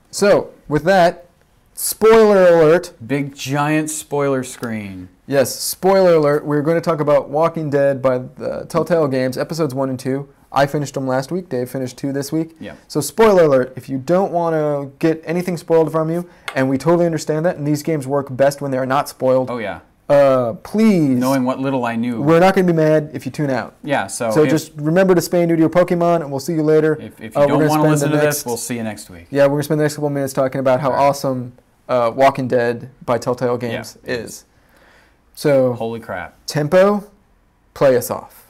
Speaker 1: So with that, spoiler alert.
Speaker 2: Big giant spoiler screen.
Speaker 1: Yes, spoiler alert. We're going to talk about Walking Dead by the Telltale Games, episodes 1 and 2. I finished them last week. Dave finished 2 this week.
Speaker 2: Yeah.
Speaker 1: So spoiler alert, if you don't want to get anything spoiled from you, and we totally understand that, and these games work best when they are not spoiled.
Speaker 2: Oh, yeah.
Speaker 1: Please.
Speaker 2: Knowing what little I knew.
Speaker 1: We're not going to be mad if you tune out.
Speaker 2: Yeah, so
Speaker 1: just remember to spay and neuter your Pokemon, and we'll see you later.
Speaker 2: If you don't want to listen to this, we'll see you next week.
Speaker 1: Yeah, we're going to spend the next couple minutes talking about how awesome Walking Dead by Telltale Games is. So,
Speaker 2: holy crap.
Speaker 1: Tempo, play us off.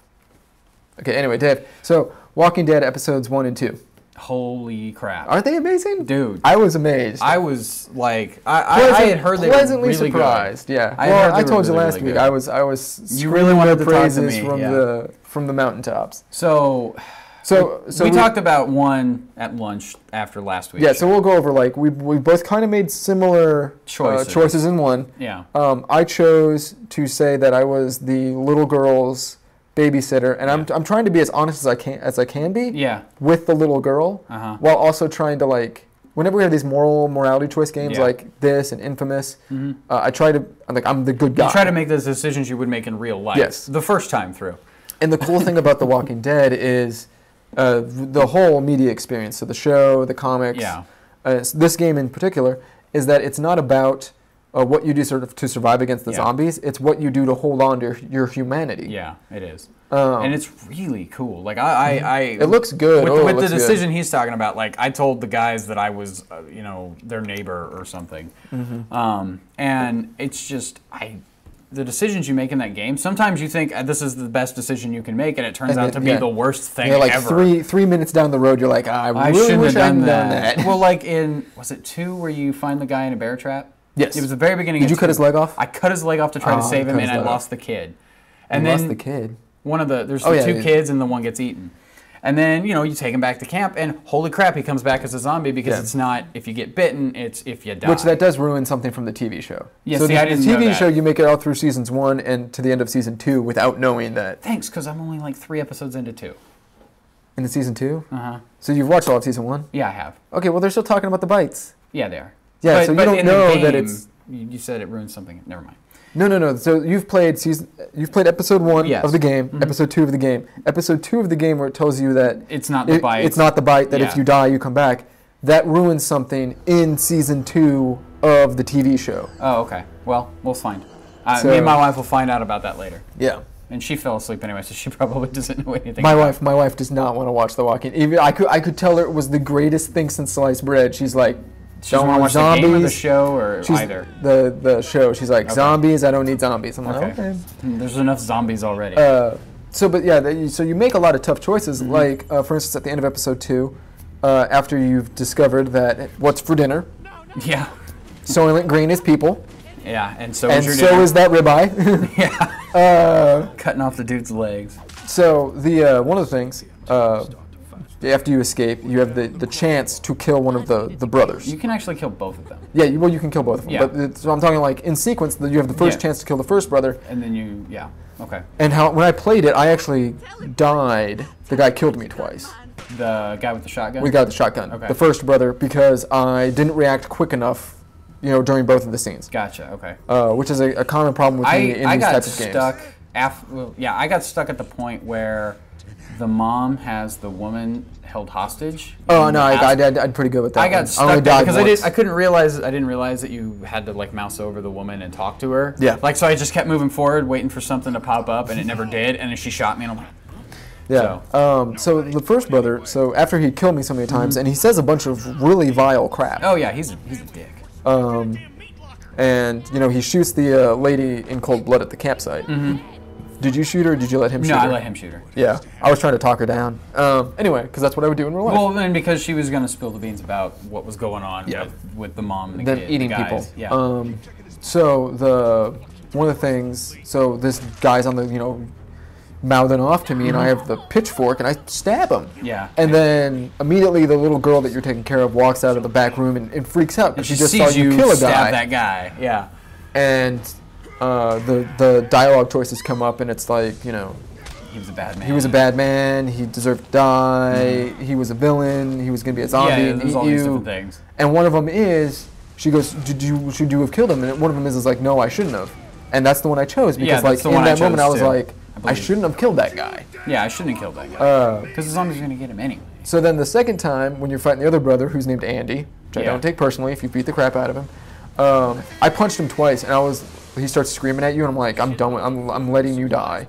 Speaker 1: Okay, anyway, Dave. So, Walking Dead episodes 1 and 2.
Speaker 2: Holy crap.
Speaker 1: Aren't they amazing?
Speaker 2: Dude.
Speaker 1: I was amazed.
Speaker 2: I was like, I had heard they were
Speaker 1: pleasantly
Speaker 2: really
Speaker 1: surprised.
Speaker 2: Good.
Speaker 1: Yeah.
Speaker 2: I
Speaker 1: told you
Speaker 2: really,
Speaker 1: last
Speaker 2: really
Speaker 1: week.
Speaker 2: good.
Speaker 1: I was
Speaker 2: you really wanted to talk to
Speaker 1: praises
Speaker 2: me,
Speaker 1: from the mountaintops.
Speaker 2: So we talked about one at lunch after last week.
Speaker 1: Yeah, so we'll go over we both kind of made similar choices in one.
Speaker 2: Yeah.
Speaker 1: I chose to say that I was the little girl's babysitter, and I'm trying to be as honest as I can be.
Speaker 2: Yeah.
Speaker 1: With the little girl, while also trying to whenever we have these morality choice games like this and Infamous, I try to I'm the good guy.
Speaker 2: You try to make those decisions you would make in real life.
Speaker 1: Yes.
Speaker 2: The first time through.
Speaker 1: And the cool thing about The Walking Dead is the whole media experience. So the show, the comics, this game in particular, is that it's not about what you do to survive against the zombies. It's what you do to hold on to your humanity.
Speaker 2: Yeah, it is. And it's really cool.
Speaker 1: It looks good.
Speaker 2: With the decision he's talking about, I told the guys that I was, their neighbor or something. And it's just, the decisions you make in that game, sometimes you think this is the best decision you can make, and it turns out to be the worst thing ever. 3
Speaker 1: minutes down the road, you're like, I really wish I hadn't done that.
Speaker 2: Well, was it 2 where you find the guy in a bear trap?
Speaker 1: Yes.
Speaker 2: It was the very beginning.
Speaker 1: Did you cut his leg off?
Speaker 2: I cut his leg off to try to save him, and I lost the kid. And then
Speaker 1: lost the kid?
Speaker 2: There's two kids, and the one gets eaten. And then, you take him back to camp, and holy crap, he comes back as a zombie because it's not if you get bitten, it's if you die.
Speaker 1: Which that does ruin something from the TV show.
Speaker 2: Yeah,
Speaker 1: so
Speaker 2: I didn't
Speaker 1: know
Speaker 2: that. The TV
Speaker 1: show, you make it all through seasons 1 and to the end of season 2 without knowing that.
Speaker 2: Thanks, because I'm only 3 episodes into 2.
Speaker 1: Into season 2? Uh-huh. So you've watched all of season 1?
Speaker 2: Yeah, I have.
Speaker 1: Okay, well, they're still talking about the bites.
Speaker 2: Yeah, they are.
Speaker 1: Yeah, so you don't know that it's...
Speaker 2: You said it ruins something. Never mind.
Speaker 1: No. So you've played episode 1 of the game, episode 2 of the game. Episode 2 of the game where it tells you that
Speaker 2: it's not the bite.
Speaker 1: It's not the bite, that if you die, you come back. That ruins something in season 2 of the TV show.
Speaker 2: Oh, okay. Well, we'll find. Me and my wife will find out about that later.
Speaker 1: Yeah.
Speaker 2: And she fell asleep anyway, so she probably doesn't know anything.
Speaker 1: My wife does not want to watch The Walking. Even I could tell her it was the greatest thing since sliced bread. She's like,
Speaker 2: don't want to watch zombies, the game or the show or either?
Speaker 1: The show. She's like, zombies, I don't need zombies. I'm like, okay.
Speaker 2: There's enough zombies already.
Speaker 1: So you make a lot of tough choices. For instance, at the end of episode 2, after you've discovered that what's for dinner.
Speaker 2: Yeah.
Speaker 1: Soylent Green is people.
Speaker 2: Yeah, and so
Speaker 1: is that ribeye.
Speaker 2: Yeah. Cutting off the dude's legs.
Speaker 1: So one of the things, after you escape, you have the chance to kill one of the brothers.
Speaker 2: You can actually kill both of them.
Speaker 1: Yeah, you can kill both of them.
Speaker 2: Yeah.
Speaker 1: But so I'm talking in sequence that you have the first chance to kill the first brother.
Speaker 2: And then okay.
Speaker 1: And when I played it, I actually died. The guy killed me twice.
Speaker 2: The guy with the shotgun?
Speaker 1: We got the shotgun. Okay. The first brother, because I didn't react quick enough, during both of the scenes.
Speaker 2: Gotcha, okay.
Speaker 1: Which is a common problem with me in these types of games.
Speaker 2: I got stuck at the point where the mom has the woman held hostage.
Speaker 1: Oh no, I'm pretty good with that.
Speaker 2: I got stuck there because I didn't realize that you had to mouse over the woman and talk to her.
Speaker 1: Yeah.
Speaker 2: So I just kept moving forward, waiting for something to pop up, and it never did. And then she shot me, and I'm like,
Speaker 1: yeah. So the first brother. So after he killed me so many times, and he says a bunch of really vile crap.
Speaker 2: Oh yeah, he's a dick.
Speaker 1: And he shoots the lady in cold blood at the campsite. Did you shoot her or did you let him shoot her?
Speaker 2: No, I let him shoot her.
Speaker 1: Yeah, I was trying to talk her down. Anyway, because that's what I would do in real life.
Speaker 2: Well, and because she was going to spill the beans about what was going on with the mom and the
Speaker 1: then
Speaker 2: kid,
Speaker 1: eating
Speaker 2: the guys.
Speaker 1: people.
Speaker 2: Yeah.
Speaker 1: So one of the things, so this guy's on the, mouthing off to me, and I have the pitchfork, and I stab him.
Speaker 2: Yeah.
Speaker 1: And then immediately the little girl that you're taking care of walks out of the back room and freaks out because she just saw you kill a guy.
Speaker 2: Stab that guy. Yeah.
Speaker 1: And the dialogue choices come up, and it's like,
Speaker 2: he was a bad man.
Speaker 1: He was a bad man. He deserved to die. He was a villain. He was going to be a zombie and
Speaker 2: there's
Speaker 1: eat
Speaker 2: all these
Speaker 1: you.
Speaker 2: different things.
Speaker 1: And one of them is, she goes, should you have killed him? And one of them is like, no, I shouldn't have. And that's the one I chose because in that moment I was like, I shouldn't have killed that guy.
Speaker 2: Yeah, I shouldn't have killed that guy. Because the zombie's going to get him anyway.
Speaker 1: So then the second time, when you're fighting the other brother, who's named Andy, which I don't take personally if you beat the crap out of him, I punched him twice, and he starts screaming at you, and I'm like, I'm done. I'm letting you die.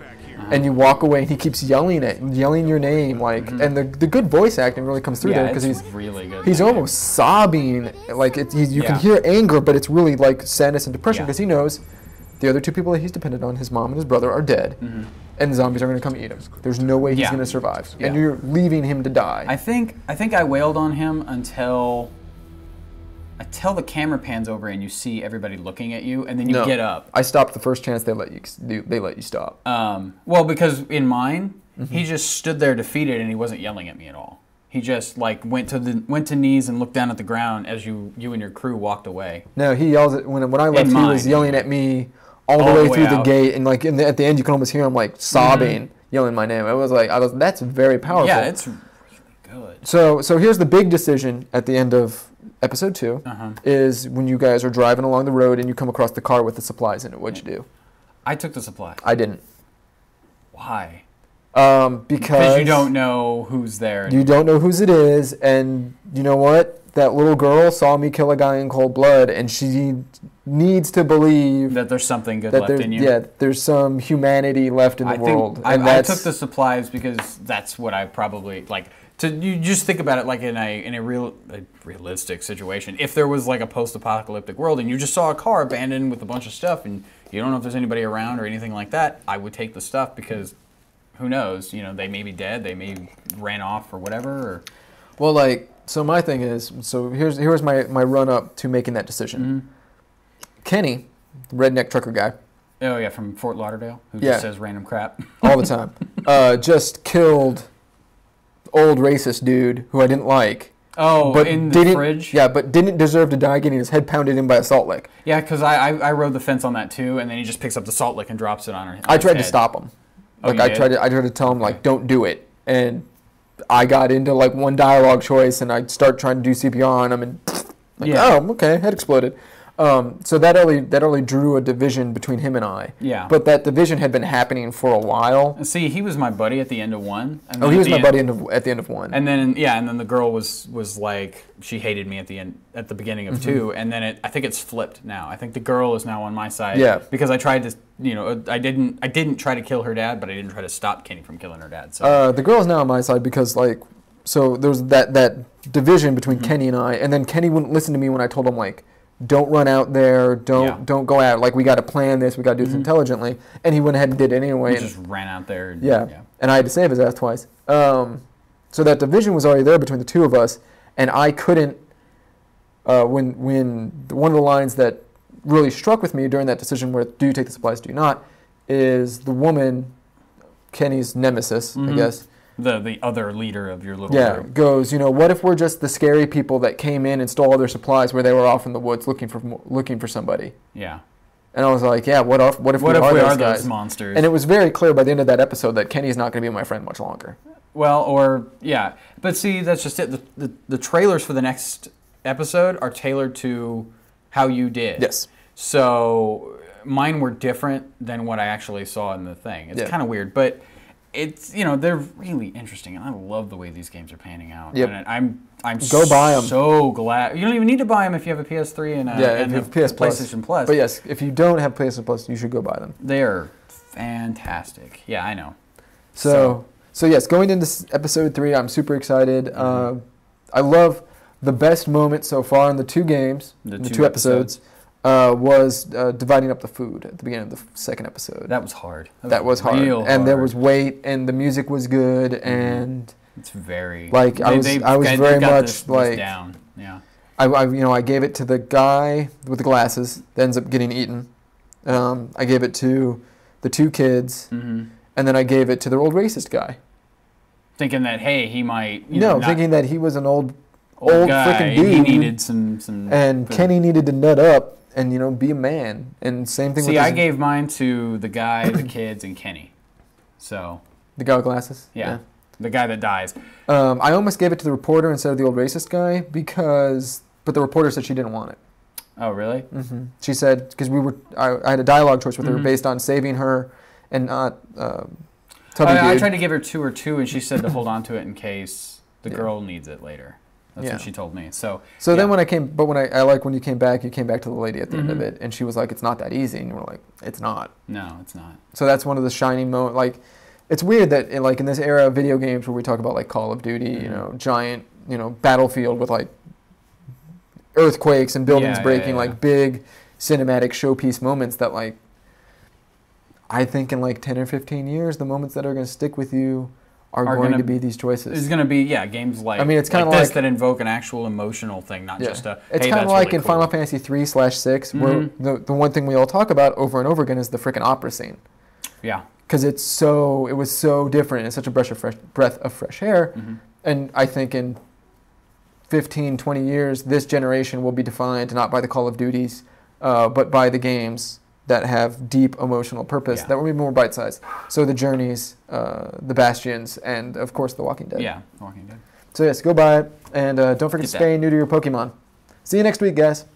Speaker 1: And you walk away, and he keeps yelling your name, and the good voice acting really comes through there because he's
Speaker 2: really good.
Speaker 1: He's almost sobbing, you can hear anger, but it's really like sadness and depression because he knows the other two people that he's dependent on, his mom and his brother, are dead, and the zombies are going to come eat him. There's no way he's going to survive, and you're leaving him to die.
Speaker 2: I think I wailed on him until the camera pans over and you see everybody looking at you, and then you get up.
Speaker 1: I stopped the first chance they let you stop.
Speaker 2: Well, because in mine, he just stood there defeated, and he wasn't yelling at me at all. He just went to knees and looked down at the ground as you and your crew walked away.
Speaker 1: No, he yells at when I left. He was yelling at me all the way through the gate, and at the end you can almost hear him sobbing, yelling my name. I was that's very powerful.
Speaker 2: Yeah, it's really good.
Speaker 1: So here's the big decision at the end of episode 2 is when you guys are driving along the road and you come across the car with the supplies in it. What'd you do?
Speaker 2: I took the supplies.
Speaker 1: I didn't.
Speaker 2: Why?
Speaker 1: Because
Speaker 2: you don't know who's there.
Speaker 1: You don't know whose it is, and you know what? That little girl saw me kill a guy in cold blood, and she needs to believe
Speaker 2: that there's something good left in you.
Speaker 1: Yeah, there's some humanity left in the world.
Speaker 2: I took the supplies because that's what I probably you just think about it in a realistic situation. If there was a post-apocalyptic world and you just saw a car abandoned with a bunch of stuff and you don't know if there's anybody around or anything like that, I would take the stuff because who knows? They may be dead, they may ran off or whatever.
Speaker 1: So my thing is, here's my run up to making that decision. Kenny, the redneck trucker guy.
Speaker 2: Oh yeah, from Fort Lauderdale, who just says random crap
Speaker 1: all the time. Just killed old racist dude who I didn't like.
Speaker 2: Oh,
Speaker 1: but
Speaker 2: in the fridge?
Speaker 1: Yeah, but didn't deserve to die getting his head pounded in by a salt lick.
Speaker 2: Yeah, because I rode the fence on that too, and then he just picks up the salt lick and drops it on her.
Speaker 1: I tried to stop him. I tried to tell him don't do it, and I got into one dialogue choice, and I start trying to do CPR on him, and oh, okay, head exploded. So that only drew a division between him and I.
Speaker 2: Yeah.
Speaker 1: But that division had been happening for a while.
Speaker 2: See, he was my buddy at the end of 1.
Speaker 1: And he was my buddy at the end of 1.
Speaker 2: And then the girl was she hated me at the beginning of 2, and then I think it's flipped now. I think the girl is now on my side.
Speaker 1: Yeah.
Speaker 2: Because I tried to, I didn't try to kill her dad, but I didn't try to stop Kenny from killing her dad. So.
Speaker 1: The girl is now on my side because so there was that division between Kenny and I, and then Kenny wouldn't listen to me when I told him don't run out there, don't go out. We got to plan this, we got to do this intelligently. And he went ahead and did it anyway.
Speaker 2: He just ran out there.
Speaker 1: And I had to save his ass twice. So that division was already there between the two of us, and I couldn't. When one of the lines that really struck with me during that decision, where do you take the supplies, do you not, is the woman, Kenny's nemesis, I guess.
Speaker 2: The other leader of your little group.
Speaker 1: Goes, what if we're just the scary people that came in and stole all their supplies where they were off in the woods looking for somebody?
Speaker 2: Yeah.
Speaker 1: And I was like, what if we are those
Speaker 2: monsters?
Speaker 1: And it was very clear by the end of that episode that Kenny's not going to be my friend much longer.
Speaker 2: Well, but see, that's just it. The trailers for the next episode are tailored to how you did.
Speaker 1: Yes.
Speaker 2: So mine were different than what I actually saw in the thing. It's kind of weird, but it's they're really interesting, and I love the way these games are panning out.
Speaker 1: Yep.
Speaker 2: And I'm
Speaker 1: go buy them.
Speaker 2: So glad you don't even need to buy them if you have a PS3 and a PlayStation Plus.
Speaker 1: But yes, if you don't have PlayStation Plus, you should go buy them.
Speaker 2: They're fantastic. Yeah, I know.
Speaker 1: So yes, going into episode 3, I'm super excited. I love the best moment so far in the 2 games, the two episodes. was dividing up the food at the beginning of the second episode.
Speaker 2: That was hard.
Speaker 1: That was hard. And there was weight, and the music was good, and
Speaker 2: it's very
Speaker 1: like I was very much like
Speaker 2: down. Yeah.
Speaker 1: I gave it to the guy with the glasses that ends up getting eaten. I gave it to the two kids, and then I gave it to the old racist guy.
Speaker 2: Thinking that, hey, he might...
Speaker 1: thinking that he was an old
Speaker 2: guy,
Speaker 1: freaking dude.
Speaker 2: He needed some
Speaker 1: and food. Kenny needed to nut up and, be a man. And same thing with...
Speaker 2: See, I gave mine to the guy, the kids, and Kenny. So...
Speaker 1: The guy with glasses?
Speaker 2: Yeah. The guy that dies.
Speaker 1: I almost gave it to the reporter instead of the old racist guy but the reporter said she didn't want it.
Speaker 2: Oh, really?
Speaker 1: Mm-hmm. She said, because I had a dialogue choice with her based on saving her and not Tubby Dude.
Speaker 2: I tried to give her two, and she said to hold on to it in case the girl needs it later. That's what she told me. So
Speaker 1: then when you came back to the lady at the end of it, and she was like, it's not that easy, and you were like, it's not.
Speaker 2: No, it's not.
Speaker 1: So that's one of the shining moments. Like, it's weird that in this era of video games where we talk about like Call of Duty, giant, battlefield with like earthquakes and buildings breaking, like big cinematic showpiece moments that like I think in like 10 or 15 years, the moments that are going to stick with you are going to be these choices.
Speaker 2: It's going to be, games like,
Speaker 1: it's kind of
Speaker 2: this that invoke an actual emotional thing, not just a,
Speaker 1: It's kind of like in Final Fantasy 3/6, where the one thing we all talk about over and over again is the frickin' opera scene.
Speaker 2: Yeah.
Speaker 1: Because it was so different and such a breath of fresh air. And I think in 15, 20 years, this generation will be defined not by the Call of Duties, but by the games that have deep emotional purpose, that will be more bite-sized. So the Journeys, the Bastions, and of course The Walking Dead.
Speaker 2: Yeah, Walking Dead.
Speaker 1: So yes, go buy it, and don't forget to stay new to your Pokemon. See you next week, guys.